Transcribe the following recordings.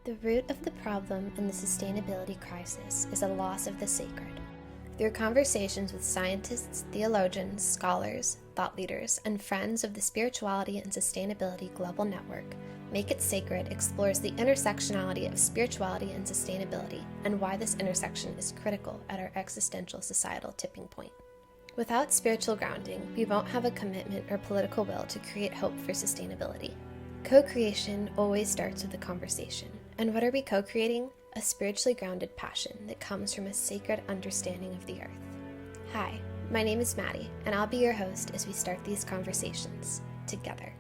The root of the problem in the sustainability crisis is a loss of the sacred. Through conversations with scientists, theologians, scholars, thought leaders, and friends of the Spirituality and Sustainability Global Network, Make It Sacred explores the intersectionality of spirituality and sustainability and why this intersection is critical at our existential societal tipping point. Without spiritual grounding, we won't have a commitment or political will to create hope for sustainability. Co-creation always starts with a conversation. And what are we co-creating? A spiritually grounded passion that comes from a sacred understanding of the earth. Hi, my name is Maddie, and I'll be your host as we start these conversations together.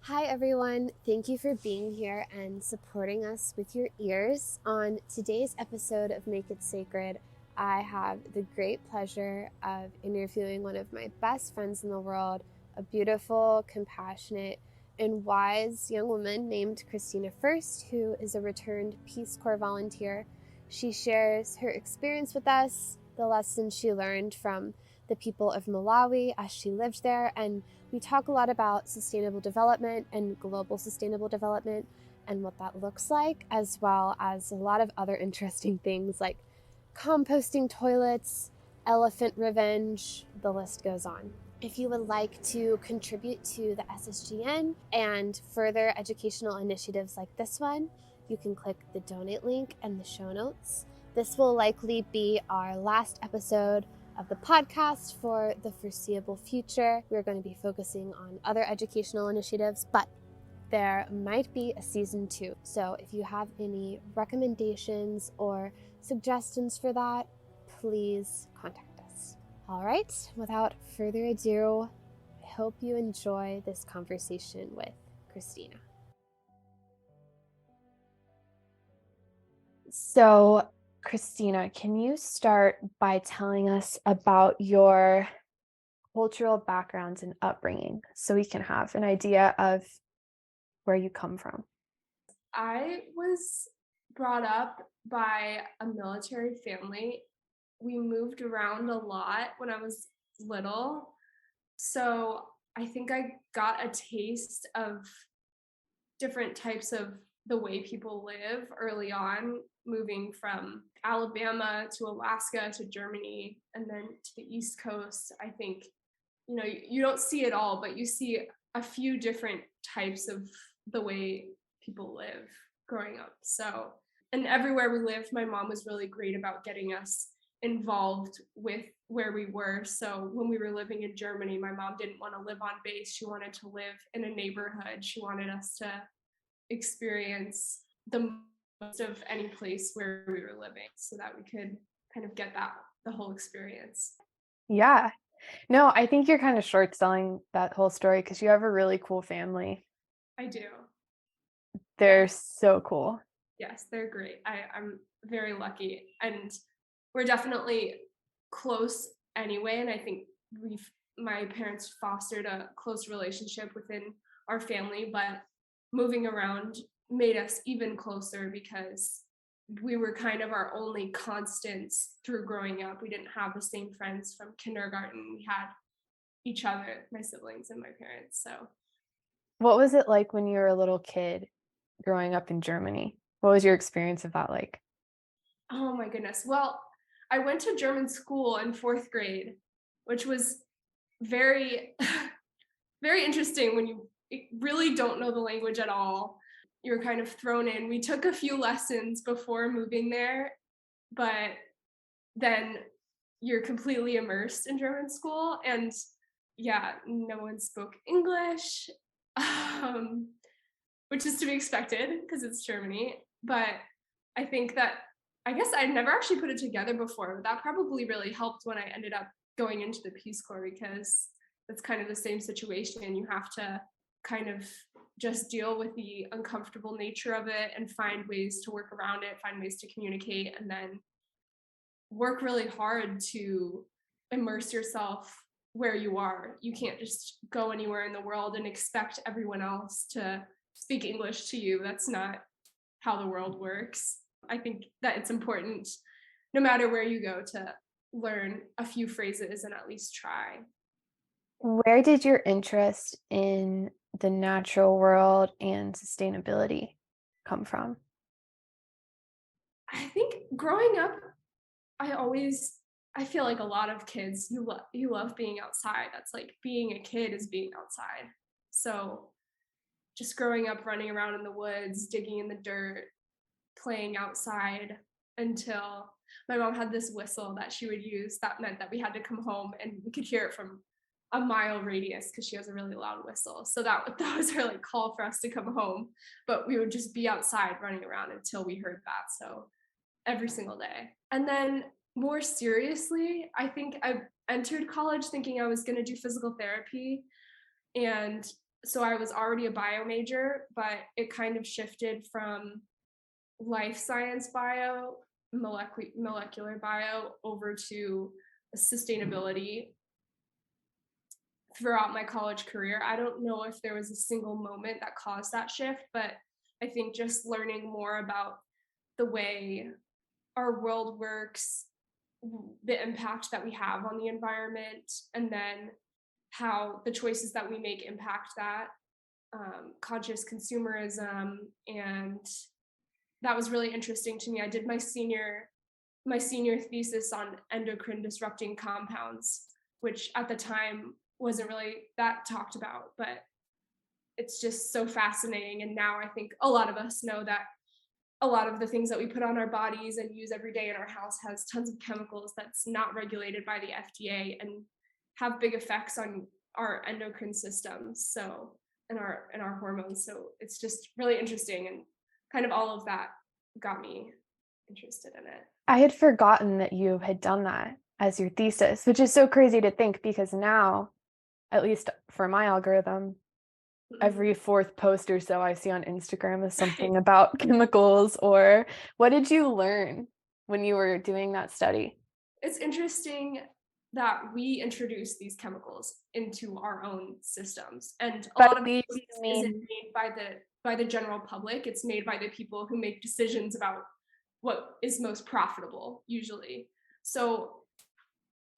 Hi everyone, thank you for being here and supporting us with your ears. On today's episode of Make It Sacred, I have the great pleasure of interviewing one of my best friends in the world, a beautiful, compassionate, and wise young woman named Christina Furst, who is a returned Peace Corps volunteer. She shares her experience with us, the lessons she learned from the people of Malawi as she lived there, and we talk a lot about sustainable development and global sustainable development and what that looks like, as well as a lot of other interesting things like composting toilets, elephant revenge, the list goes on. If you would like to contribute to the SSGN and further educational initiatives like this one, you can click the donate link in the show notes. This will likely be our last episode of the podcast for the foreseeable future. We're going to be focusing on other educational initiatives, but there might be a season 2. So if you have any recommendations or suggestions for that, please contact us. All right, without further ado, I hope you enjoy this conversation with Christina. So, Christina, can you start by telling us about your cultural backgrounds and upbringing so we can have an idea of where you come from? I was brought up by a military family. We moved around a lot when I was little. So I think I got a taste of different types of the way people live early on, moving from Alabama to Alaska to Germany and then to the East Coast. I think, you don't see it all, but you see a few different types of the way people live growing up. So, and everywhere we lived, my mom was really great about getting us involved with where we were. So when we were living in Germany, my mom didn't want to live on base. She wanted to live in a neighborhood. She wanted us to experience the most of any place where we were living so that we could kind of get the whole experience. Yeah. No, I think you're kind of short selling that whole story because you have a really cool family. I do. They're so cool. Yes, they're great. I'm very lucky, and we're definitely close anyway. And I think my parents fostered a close relationship within our family, but moving around made us even closer because we were kind of our only constants through growing up. We didn't have the same friends from kindergarten. We had each other, my siblings and my parents. So What was it like when you were a little kid growing up in Germany? What was your experience of that like? oh my goodness. Well, I went to German school in 4th grade, which was very, very interesting when you really don't know the language at all. You're kind of thrown in. We took a few lessons before moving there, but then you're completely immersed in German school. And yeah, no one spoke English, which is to be expected because it's Germany. But I think that I guess I'd never actually put it together before, but that probably really helped when I ended up going into the Peace Corps because it's kind of the same situation. You have to kind of just deal with the uncomfortable nature of it and find ways to work around it, find ways to communicate, and then work really hard to immerse yourself where you are. You can't just go anywhere in the world and expect everyone else to speak English to you. That's not how the world works. I think that it's important, no matter where you go, to learn a few phrases and at least try. Where did your interest in the natural world and sustainability come from? I think growing up, I feel like a lot of kids, you love being outside. That's like being a kid is being outside. So just growing up running around in the woods, digging in the dirt, playing outside until my mom had this whistle that she would use that meant that we had to come home and we could hear it from a mile radius because she has a really loud whistle. So that was her like call for us to come home. But we would just be outside running around until we heard that. So every single day. And then more seriously, I think I entered college thinking I was going to do physical therapy. And so I was already a bio major, but it kind of shifted from life science bio, molecular bio, over to sustainability throughout my college career. I don't know if there was a single moment that caused that shift, but I think just learning more about the way our world works, the impact that we have on the environment, and then how the choices that we make impact that, conscious consumerism. And that was really interesting to me. I did my senior thesis on endocrine disrupting compounds, which at the time wasn't really that talked about, but it's just so fascinating. And now I think a lot of us know that a lot of the things that we put on our bodies and use every day in our house has tons of chemicals that's not regulated by the FDA and have big effects on our endocrine systems, so and our hormones. So it's just really interesting, and kind of all of that got me interested in it. I had forgotten that you had done that as your thesis, which is so crazy to think because now, at least for my algorithm, every fourth post or so I see on Instagram is something about chemicals. Or what did you learn when you were doing that study? It's interesting that we introduce these chemicals into our own systems, and a lot of it isn't made by the general public. It's made by the people who make decisions about what is most profitable, usually. So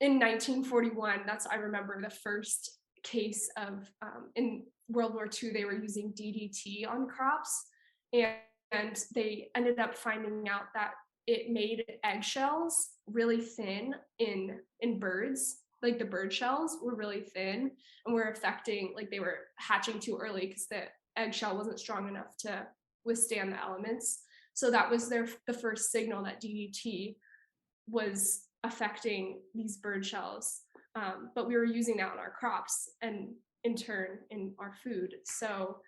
in 1941, I remember the first case of, in World War II, they were using DDT on crops, and they ended up finding out that it made eggshells really thin in birds. Like the bird shells were really thin and were affecting, like they were hatching too early because the eggshell wasn't strong enough to withstand the elements. So that was the first signal that DDT was affecting these bird shells. But we were using that on our crops and in turn in our food. So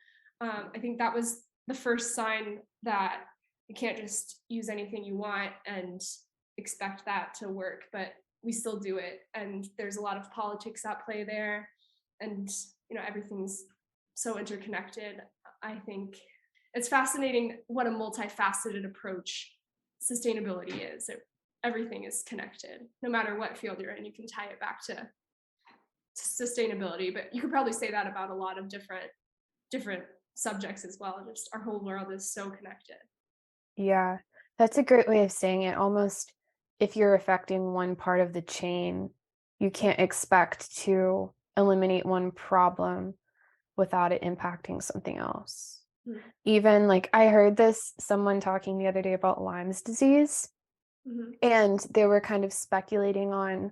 I think that was the first sign that you can't just use anything you want and expect that to work, but we still do it. And there's a lot of politics at play there. And, everything's so interconnected. I think it's fascinating what a multifaceted approach sustainability is. Everything is connected. No matter what field you're in, you can tie it back to sustainability. But you could probably say that about a lot of different subjects as well. Just our whole world is so connected. Yeah, that's a great way of saying it. Almost if you're affecting one part of the chain, you can't expect to eliminate one problem without it impacting something else. Mm-hmm. Even like I heard someone talking the other day about Lyme's disease, mm-hmm. and they were kind of speculating on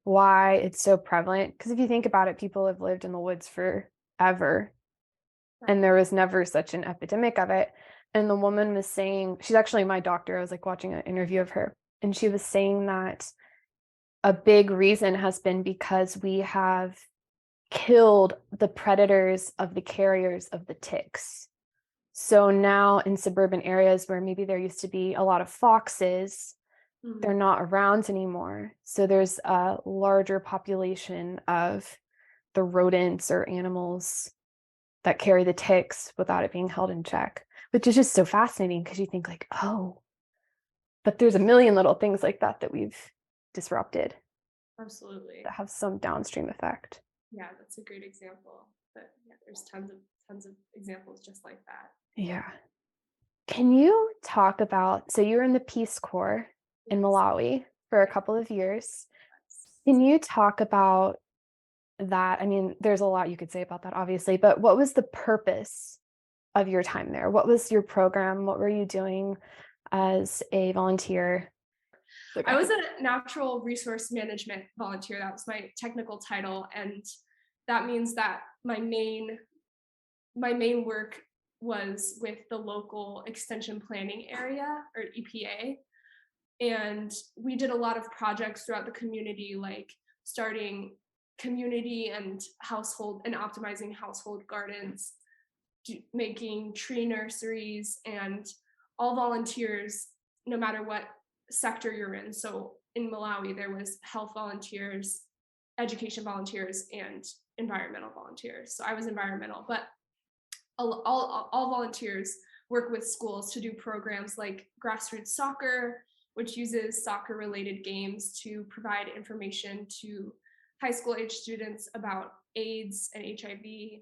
why it's so prevalent. Because if you think about it, people have lived in the woods forever, right. And there was never such an epidemic of it. And the woman was saying, she's actually my doctor. I was like watching an interview of her, and she was saying that a big reason has been because we have killed the predators of the carriers of the ticks. So now in suburban areas where maybe there used to be a lot of foxes, mm-hmm. they're not around anymore. So there's a larger population of the rodents or animals that carry the ticks without it being held in check, which is just so fascinating because you think like, oh, but there's a million little things like that that we've disrupted Absolutely. that have some downstream effect. Yeah, that's a great example. But yeah, there's tons of examples just like that. Yeah. Can you talk about, so you were in the Peace Corps in Malawi for a couple of years. Can you talk about that? I mean, there's a lot you could say about that, obviously, but what was the purpose of your time there? What was your program? What were you doing as a volunteer? I was a natural resource management volunteer. That was my technical title. And that means that my main work was with the local extension planning area, or EPA. And we did a lot of projects throughout the community, like starting community and household and optimizing household gardens, making tree nurseries, and all volunteers, no matter what sector you're in. So in Malawi, there was health volunteers, education volunteers, and environmental volunteers. So I was environmental, but all volunteers work with schools to do programs like grassroots soccer, which uses soccer related games to provide information to high school age students about AIDS and HIV.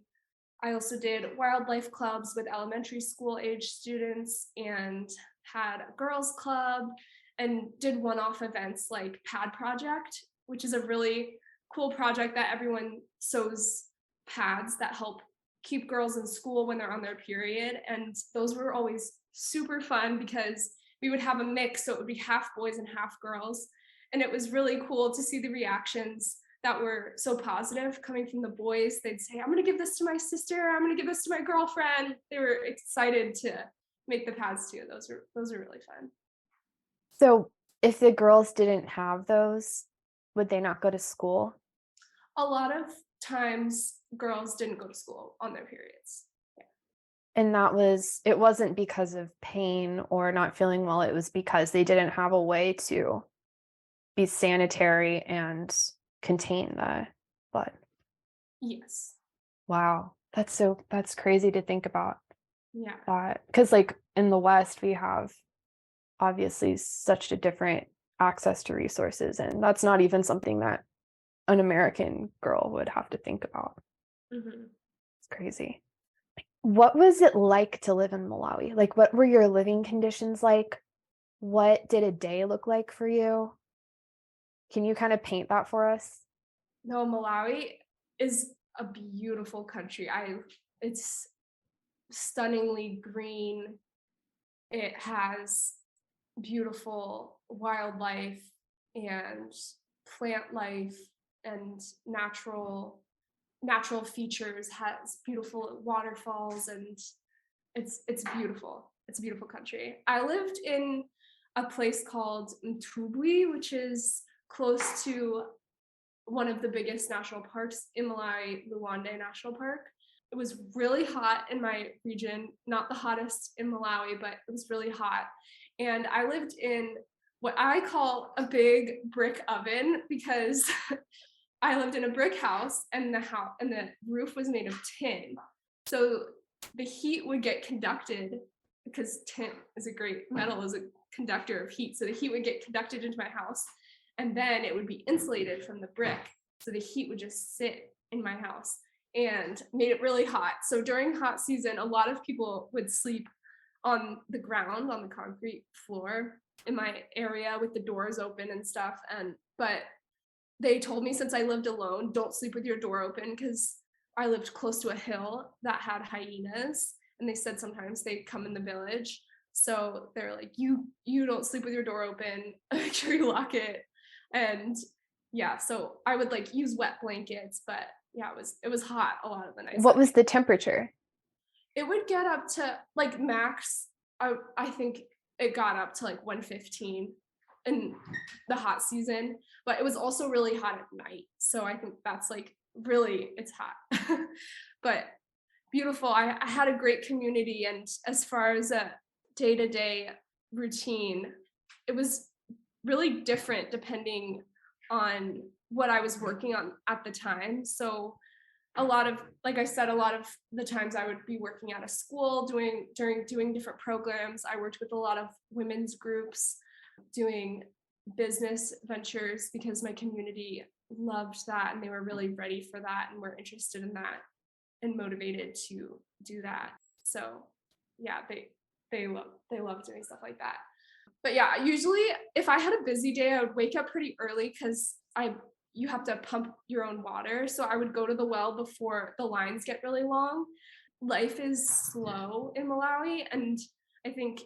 I also did wildlife clubs with elementary school age students and had a girls club and did one-off events like Pad Project, which is a really cool project that everyone sews pads that help keep girls in school when they're on their period. And those were always super fun because we would have a mix, so it would be half boys and half girls. And it was really cool to see the reactions that were so positive coming from the boys. They'd say, I'm gonna give this to my sister, I'm gonna give this to my girlfriend. They were excited to make the pads too. Those are really fun. So if the girls didn't have those, would they not go to school? A lot of times girls didn't go to school on their periods. Yeah. And it wasn't because of pain or not feeling well, it was because they didn't have a way to be sanitary and contain the blood. Yes. Wow. That's crazy to think about. Yeah. That, because like in the West, we have obviously such a different access to resources, and that's not even something that an American girl would have to think about. Mm-hmm. It's crazy. What was it like to live in Malawi? Like, what were your living conditions like? What did a day look like for you? Can you kind of paint that for us? No, Malawi is a beautiful country. It's stunningly green. It has beautiful wildlife and plant life and natural features, has beautiful waterfalls, and it's beautiful. It's a beautiful country. I lived in a place called Mtubwi, which is close to one of the biggest national parks in Malawi, Luwande National Park. It was really hot in my region, not the hottest in Malawi, but it was really hot. And I lived in what I call a big brick oven because I lived in a brick house, and the roof was made of tin. So the heat would get conducted, because tin is a great metal, is a conductor of heat. So the heat would get conducted into my house, and then it would be insulated from the brick. So the heat would just sit in my house and made it really hot. So during hot season, a lot of people would sleep on the ground, on the concrete floor in my area with the doors open and stuff. But they told me, since I lived alone, don't sleep with your door open, because I lived close to a hill that had hyenas, and they said sometimes they come in the village. So they're like, you don't sleep with your door open, make sure you lock it. And yeah, so I would like use wet blankets, but yeah, it was hot a lot of the nights. What was the temperature? It would get up to like max, I think it got up to like 115 in the hot season, but it was also really hot at night. So I think that's like really, it's hot. But beautiful. I had a great community, and as far as a day-to-day routine, it was really different depending on what I was working on at the time. So a lot of, like I said, a lot of the times I would be working at a school doing different programs. I worked with a lot of women's groups doing business ventures because my community loved that and they were really ready for that and were interested in that and motivated to do that. So yeah, they love doing stuff like that. But yeah, usually if I had a busy day, I would wake up pretty early because you have to pump your own water. So I would go to the well before the lines get really long. Life is slow in Malawi, and I think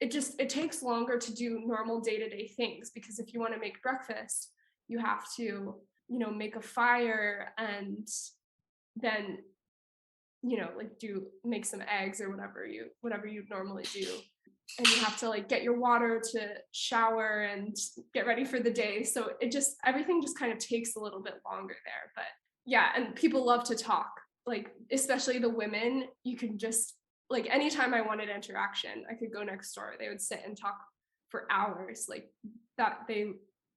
it takes longer to do normal day-to-day things, because if you want to make breakfast, you have to, make a fire and then, like make some eggs or whatever you normally do. And you have to like get your water to shower and get ready for the day. So everything just kind of takes a little bit longer there. But yeah, and people love to talk, like especially the women. You can just, like, anytime I wanted interaction, I could go next door. They would sit and talk for hours, like that. They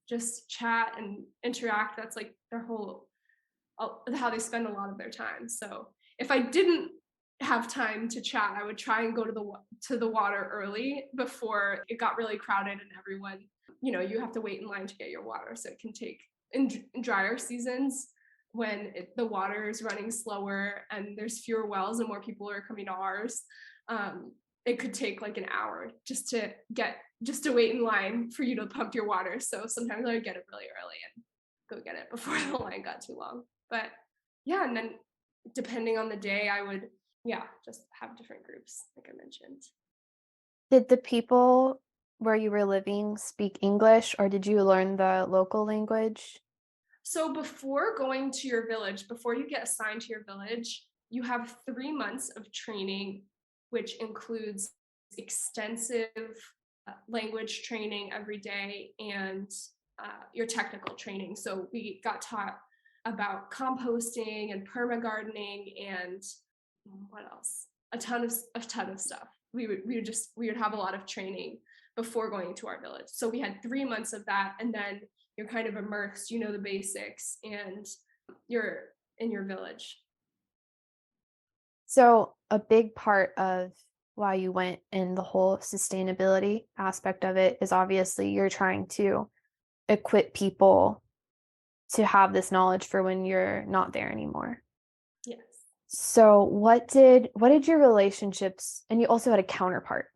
just chat and interact. That's like their whole, how they spend a lot of their time. So if I didn't have time to chat, I would try and go to the water early before it got really crowded and everyone, you have to wait in line to get your water. So it can take, in drier seasons, when the water is running slower and there's fewer wells and more people are coming to ours, it could take like an hour just to wait in line for you to pump your water. So sometimes I would get it really early and go get it before the line got too long. But yeah, and then depending on the day, I would, just have different groups, like I mentioned. Did the people where you were living speak English, or did you learn the local language? So before going to your village, before you get assigned to your village, you have 3 months of training, which includes extensive language training every day and your technical training. So we got taught about composting and perma gardening and what else? A ton of stuff. We would have a lot of training before going to our village. So we had 3 months of that, and then you're kind of immersed, the basics, and you're in your village. So a big part of why you went in the whole sustainability aspect of it is obviously you're trying to equip people to have this knowledge for when you're not there anymore. Yes. So what did your relationships, and you also had a counterpart.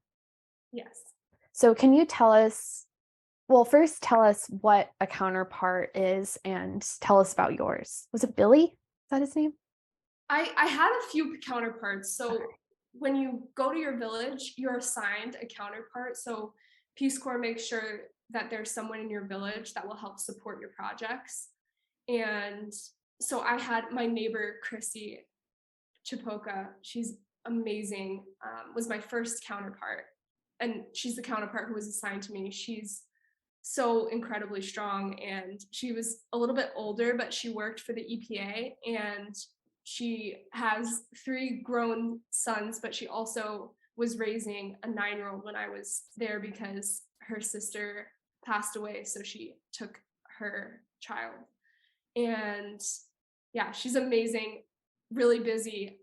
Yes. So can you tell us, well, first tell us what a counterpart is and tell us about yours. Was it Billy? Is that his name? I had a few counterparts. So when you go to your village, you're assigned a counterpart. So Peace Corps makes sure that there's someone in your village that will help support your projects. And so I had my neighbor, Chrissy Chipoka. She's amazing, was my first counterpart. And she's the counterpart who was assigned to me. She's so incredibly strong, and she was a little bit older, but she worked for the EPA, and she has 3 grown sons, but she also was raising a 9-year-old when I was there because her sister passed away, so she took her child. And yeah, she's amazing, really busy.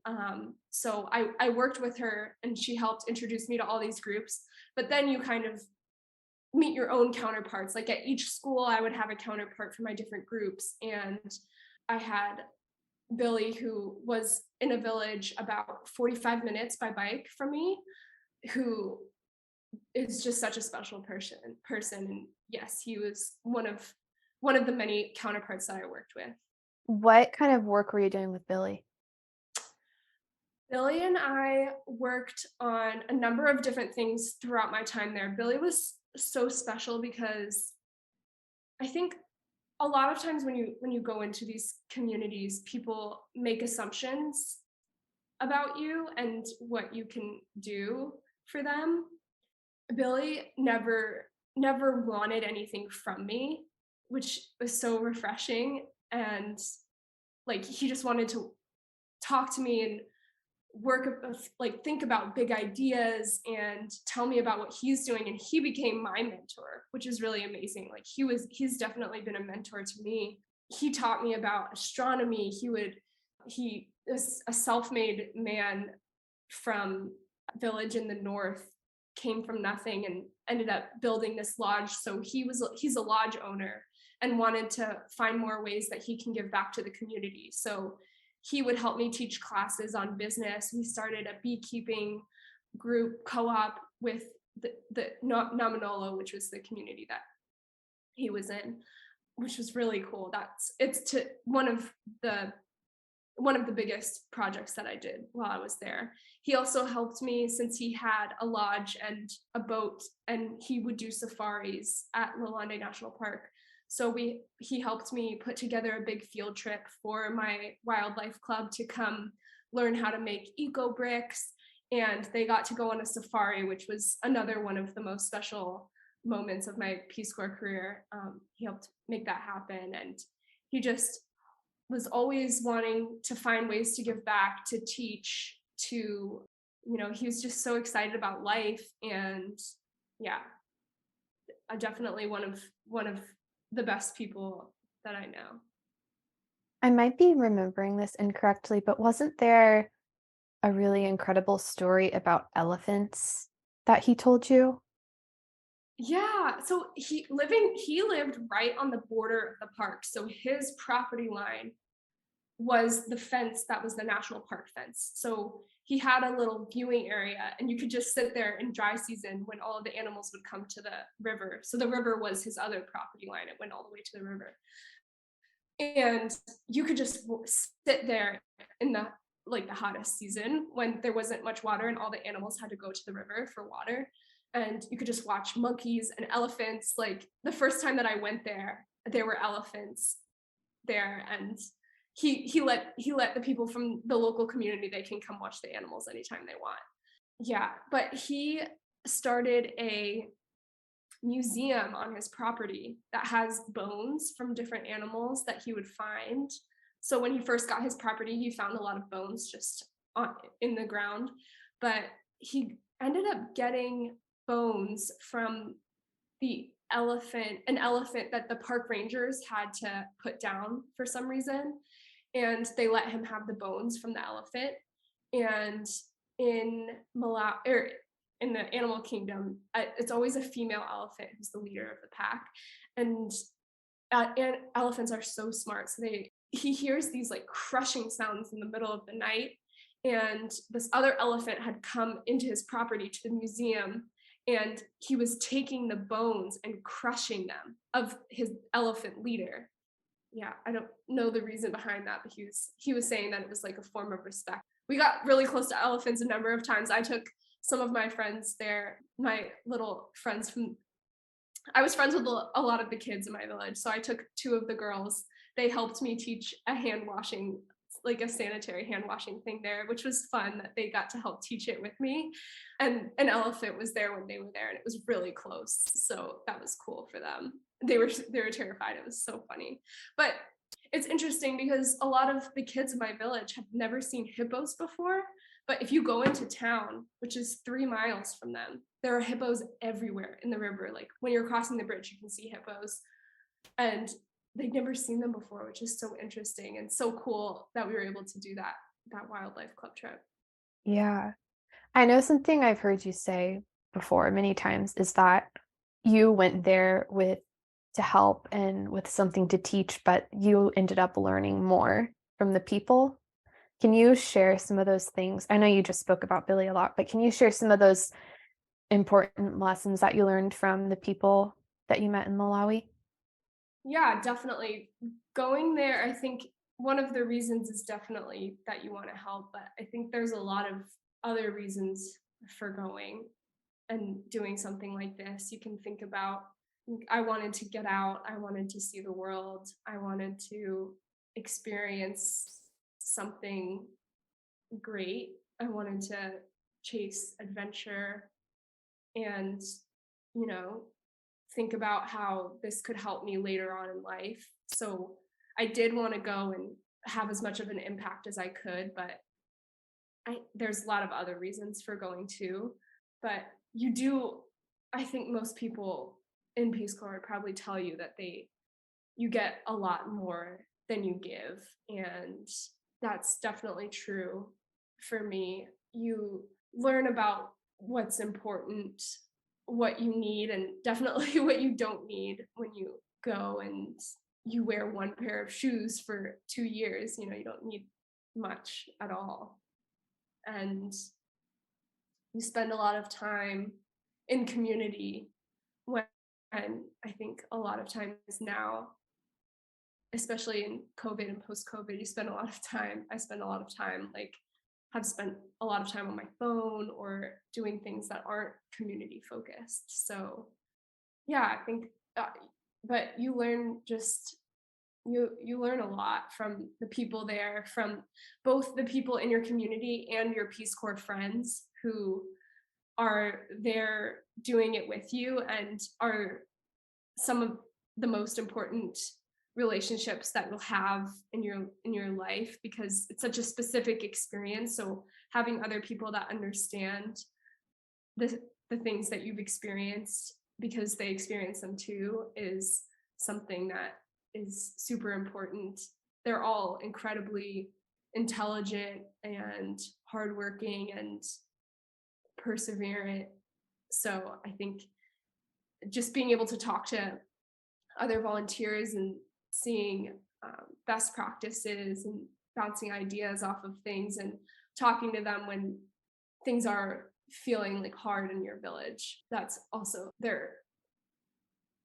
So I worked with her and she helped introduce me to all these groups. But then you kind of meet your own counterparts. Like at each school, I would have a counterpart for my different groups. And I had Billy, who was in a village about 45 minutes by bike from me, who is just such a special person. And yes, he was one of the many counterparts that I worked with. What kind of work were you doing with Billy? Billy and I worked on a number of different things throughout my time there. Billy was so special because I think a lot of times when you go into these communities, people make assumptions about you and what you can do for them. Billy never wanted anything from me, which was so refreshing. And like he just wanted to talk to me and like think about big ideas and tell me about what he's doing, and he became my mentor, which is really amazing. Like he's definitely been a mentor to me. He taught me about astronomy. He would He is a self-made man from a village in the north, came from nothing and ended up building this lodge. So he's a lodge owner and wanted to find more ways that he can give back to the community. So he would help me teach classes on business. We started a beekeeping group co-op with the Namanolo, which was the community that he was in, which was really cool. It's to one of the biggest projects that I did while I was there. He also helped me since he had a lodge and a boat, and he would do safaris at Lalande National Park. So he helped me put together a big field trip for my wildlife club to come learn how to make eco bricks. And they got to go on a safari, which was another one of the most special moments of my Peace Corps career. He helped make that happen. And he just was always wanting to find ways to give back, to teach, he was just so excited about life. And yeah, definitely one of the best people that I know. I might be remembering this incorrectly, but wasn't there a really incredible story about elephants that he told you? Yeah, so he lived right on the border of the park. So his property line was the fence that was the national park fence. So he had a little viewing area and you could just sit there in dry season when all of the animals would come to the river. So the river was his other property line. It went all the way to the river. And you could just sit there in the hottest season when there wasn't much water and all the animals had to go to the river for water. And you could just watch monkeys and elephants. Like the first time that I went there were elephants there, and he let the people from the local community, they can come watch the animals anytime they want. Yeah, but he started a museum on his property that has bones from different animals that he would find. So when he first got his property, he found a lot of bones just in the ground, but he ended up getting bones from an elephant that the park rangers had to put down for some reason, and they let him have the bones from the elephant. And in Malawi, in the animal kingdom, it's always a female elephant who's the leader of the pack. And elephants are so smart, so he hears these like crushing sounds in the middle of the night. And this other elephant had come into his property to the museum, and he was taking the bones and crushing them of his elephant leader. Yeah, I don't know the reason behind that, but he was saying that it was like a form of respect. We got really close to elephants a number of times. I took some of my friends there, my little friends I was friends with a lot of the kids in my village. So I took two of the girls. They helped me teach a hand washing, like a sanitary hand washing thing there, which was fun that they got to help teach it with me. And an elephant was there when they were there, and it was really close. So that was cool for them. They were terrified. It was so funny. But it's interesting because a lot of the kids in my village have never seen hippos before. But if you go into town, which is 3 miles from them, there are hippos everywhere in the river. Like when you're crossing the bridge, you can see hippos. And they'd never seen them before, which is so interesting and so cool that we were able to do that wildlife club trip. Yeah. I know something I've heard you say before many times is that you went there to help and with something to teach, but you ended up learning more from the people. Can you share some of those things? I know you just spoke about Billy a lot, but can you share some of those important lessons that you learned from the people that you met in Malawi? Yeah, definitely. Going there, I think one of the reasons is definitely that you want to help, but I think there's a lot of other reasons for going and doing something like this. You can think about, I wanted to get out, I wanted to see the world, I wanted to experience something great, I wanted to chase adventure and, you know, think about how this could help me later on in life. So I did want to go and have as much of an impact as I could, but there's a lot of other reasons for going too. But I think most people in Peace Corps would probably tell you that you get a lot more than you give. And that's definitely true for me. You learn about what's important, what you need, and definitely what you don't need when you go and you wear one pair of shoes for 2 years. You don't need much at all. And you spend a lot of time in community when I think a lot of times now, especially in COVID and post-COVID, you spend a lot of time. I spend a lot of time, have spent a lot of time on my phone or doing things that aren't community focused. So yeah, I think, but you learn a lot from the people there, from both the people in your community and your Peace Corps friends who are there doing it with you and are some of the most important relationships that you'll have in your life, because it's such a specific experience. So having other people that understand the things that you've experienced because they experience them too is something that is super important. They're all incredibly intelligent and hardworking and perseverant. So I think just being able to talk to other volunteers and seeing best practices and bouncing ideas off of things and talking to them when things are feeling like hard in your village, they're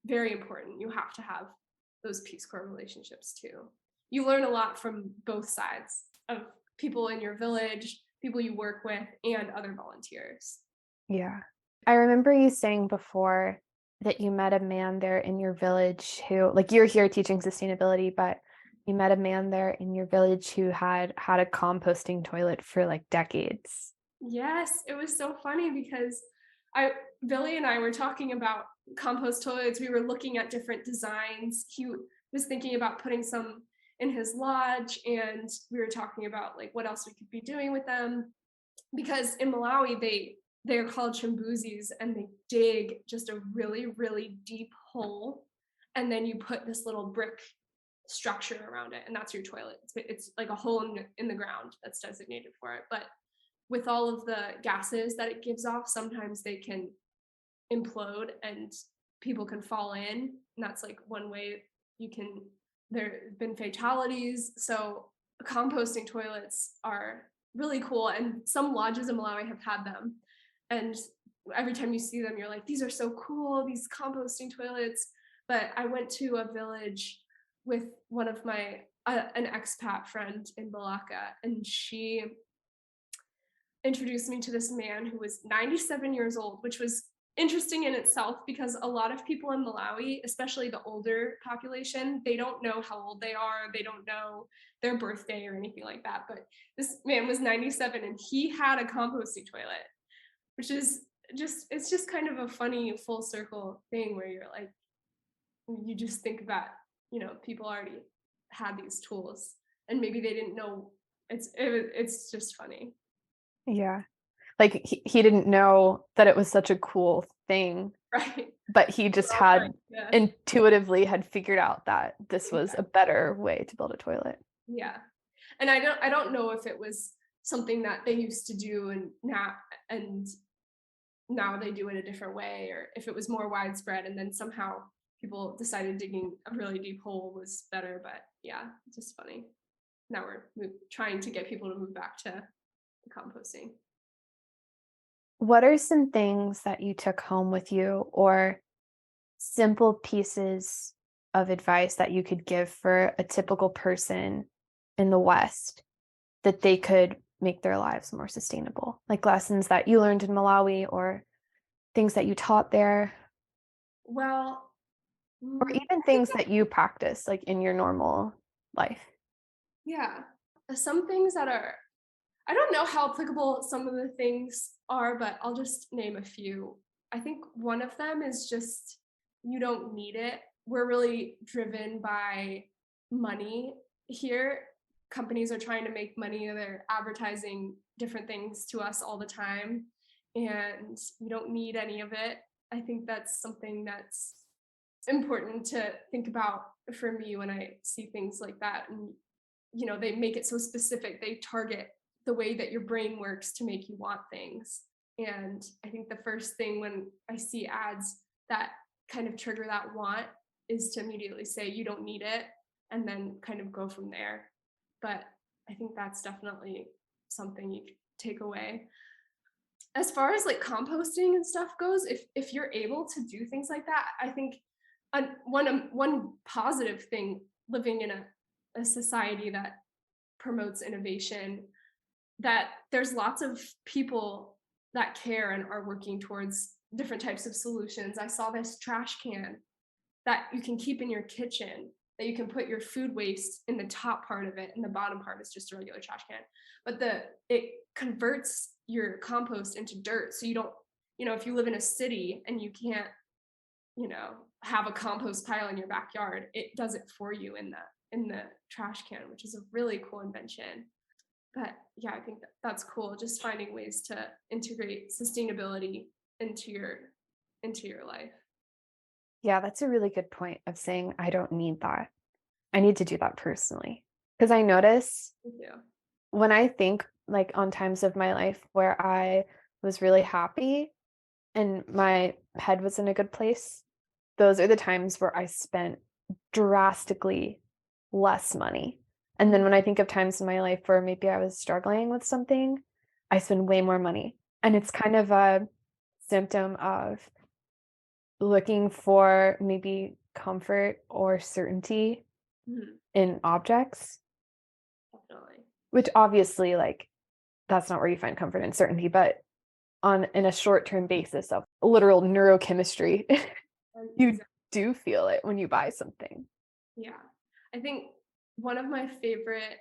very important. You have to have those Peace Corps relationships too. You learn a lot from both sides of people in your village, people you work with, and other volunteers. Yeah. I remember you saying before that you met a man there in your village who, like, you're here teaching sustainability, but you met a man there in your village who had a composting toilet for like decades. Yes, it was so funny because Billy and I were talking about compost toilets. We were looking at different designs. He was thinking about putting some in his lodge, and we were talking about like what else we could be doing with them. Because in Malawi, they're called chimbuzis, and they dig just a really, really deep hole, and then you put this little brick structure around it, and that's your toilet. It's like a hole in the ground that's designated for it. But with all of the gases that it gives off, sometimes they can implode and people can fall in. And that's like one way there have been fatalities. So composting toilets are really cool. And some lodges in Malawi have had them. And every time you see them, you're like, these are so cool, these composting toilets. But I went to a village with one of an expat friend in Balaka, and she introduced me to this man who was 97 years old, which was interesting in itself because a lot of people in Malawi, especially the older population, they don't know how old they are. They don't know their birthday or anything like that. But this man was 97 and he had a composting toilet, which is it's just kind of a funny full circle thing where you're like, you just think that, people already had these tools and maybe they didn't know. It's just funny. Yeah. Like he didn't know that it was such a cool thing, Right. but he just intuitively had figured out that this was a better way to build a toilet. Yeah. And I don't know if it was something that they used to do and now they do it a different way, or if it was more widespread and then somehow people decided digging a really deep hole was better. But yeah, it's just funny. Now we're trying to get people to move back to the composting. What are some things that you took home with you, or simple pieces of advice that you could give for a typical person in the West that they could make their lives more sustainable? Like lessons that you learned in Malawi or things that you taught there? Well, or even things that you practice like in your normal life. Yeah. Some things I don't know how applicable some of the things are, but I'll just name a few. I think one of them is just, you don't need it. We're really driven by money here. Companies are trying to make money. They're advertising different things to us all the time, and you don't need any of it. I think that's something that's important to think about for me when I see things like that. And they make it so specific. They target the way that your brain works to make you want things. And I think the first thing when I see ads that kind of trigger that want is to immediately say you don't need it, and then kind of go from there. But I think that's definitely something you take away. As far as like composting and stuff goes, if you're able to do things like that, I think one positive thing living in a society that promotes innovation, that there's lots of people that care and are working towards different types of solutions. I saw this trash can that you can keep in your kitchen, that you can put your food waste in the top part of it, and the bottom part is just a regular trash can. But it converts your compost into dirt. So you don't, if you live in a city and you can't, have a compost pile in your backyard, it does it for you in the trash can, which is a really cool invention. But yeah, I think that's cool. Just finding ways to integrate sustainability into your life. Yeah, that's a really good point of saying, I don't need that. I need to do that personally. Because I notice Thank you. when I think like on times of my life where I was really happy and my head was in a good place, those are the times where I spent drastically less money. And then when I think of times in my life where maybe I was struggling with something, I spend way more money. And it's kind of a symptom of looking for maybe comfort or certainty in objects, Definitely. which obviously like that's not where you find comfort and certainty, but in a short-term basis of literal neurochemistry, you do feel it when you buy something. Yeah. I think one of my favorite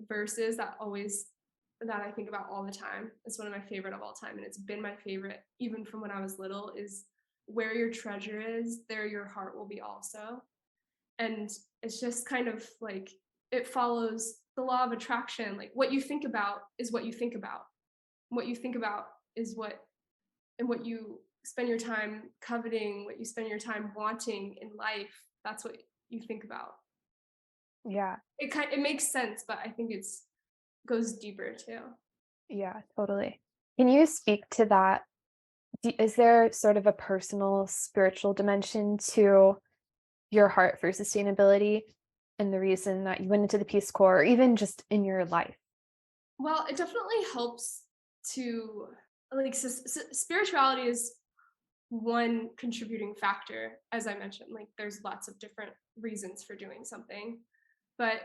verses that I think about all the time, it's one of my favorite of all time, and it's been my favorite even from when I was little, is where your treasure is, there your heart will be also. And it's just kind of like it follows the law of attraction. Like what you think about is what you think about. What you think about is what you spend your time coveting, what you spend your time wanting in life, that's what you think about. Yeah. It makes sense, but I think goes deeper too. Yeah, totally. Can you speak to that? Is there sort of a personal spiritual dimension to your heart for sustainability and the reason that you went into the Peace Corps, or even just in your life? Well, it definitely helps to like spirituality is one contributing factor, as I mentioned. Like there's lots of different reasons for doing something, but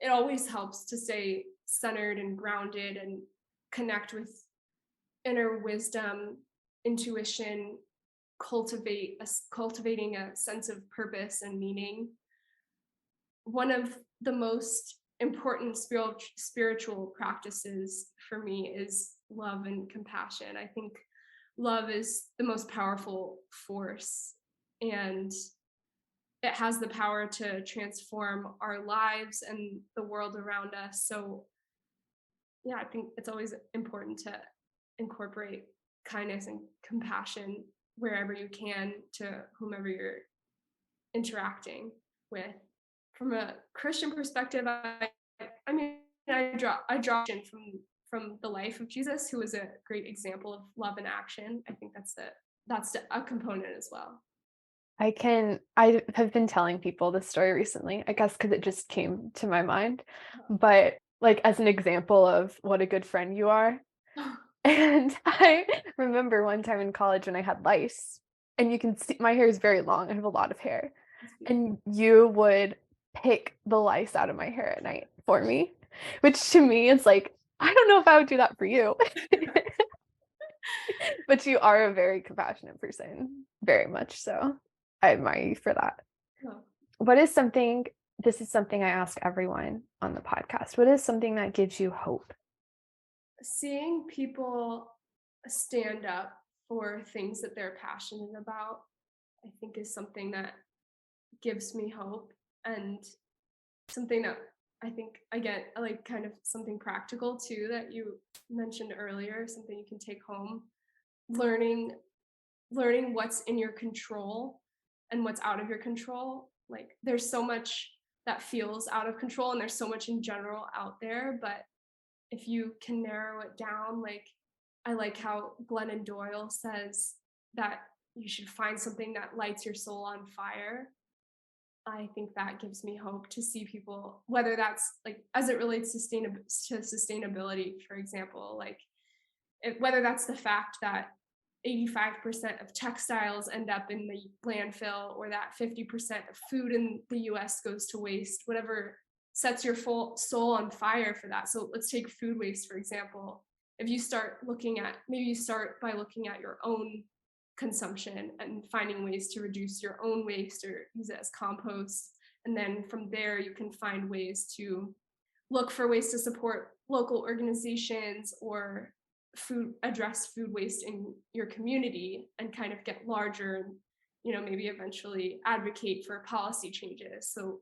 it always helps to stay centered and grounded and connect with inner wisdom, intuition, cultivating a sense of purpose and meaning. One of the most important spiritual practices for me is love and compassion. I think love is the most powerful force, and it has the power to transform our lives and the world around us. So yeah, I think it's always important to incorporate kindness and compassion wherever you can to whomever you're interacting with. From a Christian perspective, I mean, I draw from the life of Jesus, who was a great example of love in action. I think that's a component as well. I have been telling people this story recently, I guess because it just came to my mind, but like as an example of what a good friend you are. And I remember one time in college when I had lice, and you can see my hair is very long. I have a lot of hair. And you would pick the lice out of my hair at night for me, which to me is like, I don't know if I would do that for you. But you are a very compassionate person, very much so. I admire you for that. What is something, this is something I ask everyone on the podcast, what is something that gives you hope? Seeing people stand up for things that they're passionate about, I think is something that gives me hope, and something that I think, again, like kind of something practical too that you mentioned earlier, something you can take home, learning what's in your control and what's out of your control. Like there's so much that feels out of control, and there's so much in general out there, but if you can narrow it down, like I like how Glennon Doyle says that you should find something that lights your soul on fire. I think that gives me hope to see people, whether that's like as it relates to sustainability, for example, like whether that's the fact that 85% of textiles end up in the landfill, or that 50% of food in the US goes to waste, whatever sets your full soul on fire for that. So let's take food waste, for example. If you start looking at, maybe you start by looking at your own consumption and finding ways to reduce your own waste or use it as compost. And then from there, you can find ways to look for ways to support local organizations or address food waste in your community and kind of get larger and, maybe eventually advocate for policy changes. So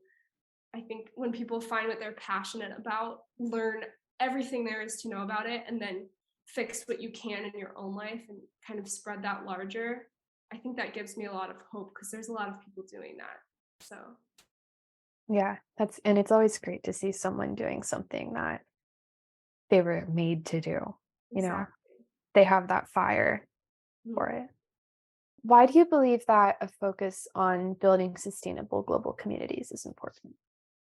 I think when people find what they're passionate about, learn everything there is to know about it, and then fix what you can in your own life and kind of spread that larger, I think that gives me a lot of hope, because there's a lot of people doing that. So Yeah, and it's always great to see someone doing something that they were made to do. exactly. They have that fire for Mhm. it. Why do you believe that a focus on building sustainable global communities is important?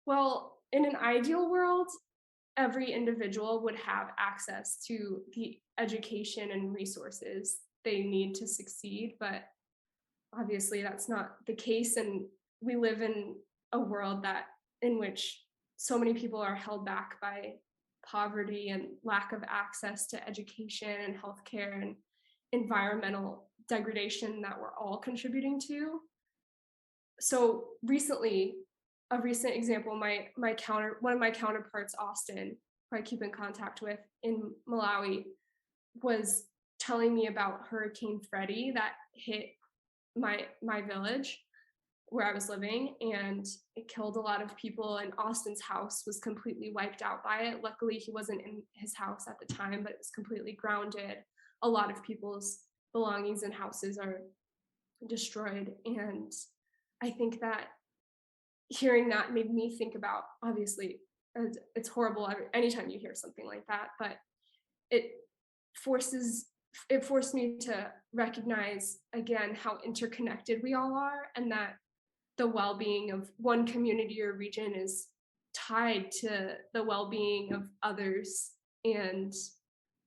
Well, in an ideal world, every individual would have access to the education and resources they need to succeed, but obviously that's not the case, and we live in a world in which so many people are held back by poverty and lack of access to education and healthcare and environmental degradation that we're all contributing to. So recently, a recent example, one of my counterparts, Austin, who I keep in contact with in Malawi, was telling me about Hurricane Freddie that hit my village where I was living, and it killed a lot of people, and Austin's house was completely wiped out by it. Luckily, he wasn't in his house at the time, but it was completely grounded. A lot of people's belongings and houses are destroyed, and I think that hearing that made me think about, obviously, it's horrible anytime you hear something like that, but it forces it forced me to recognize again how interconnected we all are, and that the well-being of one community or region is tied to the well-being of others. And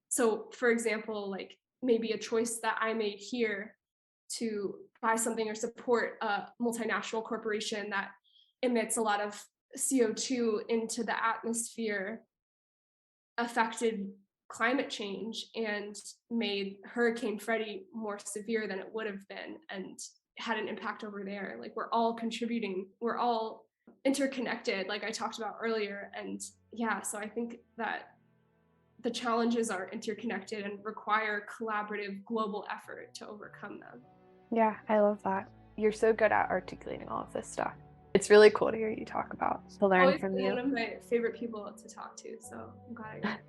so, for example, like maybe a choice that I made here to buy something or support a multinational corporation that emits a lot of CO2 into the atmosphere affected climate change and made Hurricane Freddie more severe than it would have been, and had an impact over there. Like we're all contributing, we're all interconnected, like I talked about earlier. And yeah, so I think that the challenges are interconnected and require collaborative global effort to overcome them. Yeah, I love that. You're so good at articulating all of this stuff. It's really cool to hear you talk about, to learn Always from been you. one of my favorite people to talk to, so I'm glad I got it.